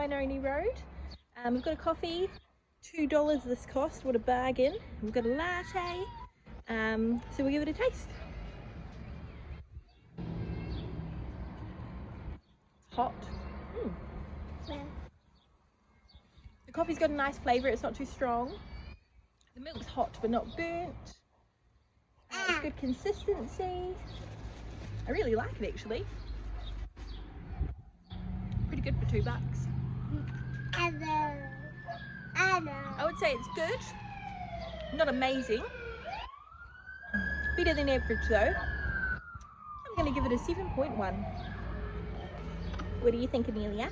Wainoni Road. We've got a coffee, $2 this cost, what a bargain. We've got a latte, so we'll give it a taste. It's hot. The coffee's got a nice flavour, it's not too strong. The milk's hot but not burnt. It's good consistency. I really like it actually. Pretty good for $2. I would say it's good. Not amazing. Better than average though. I'm going to give it a 7.1. What do you think, Amelia?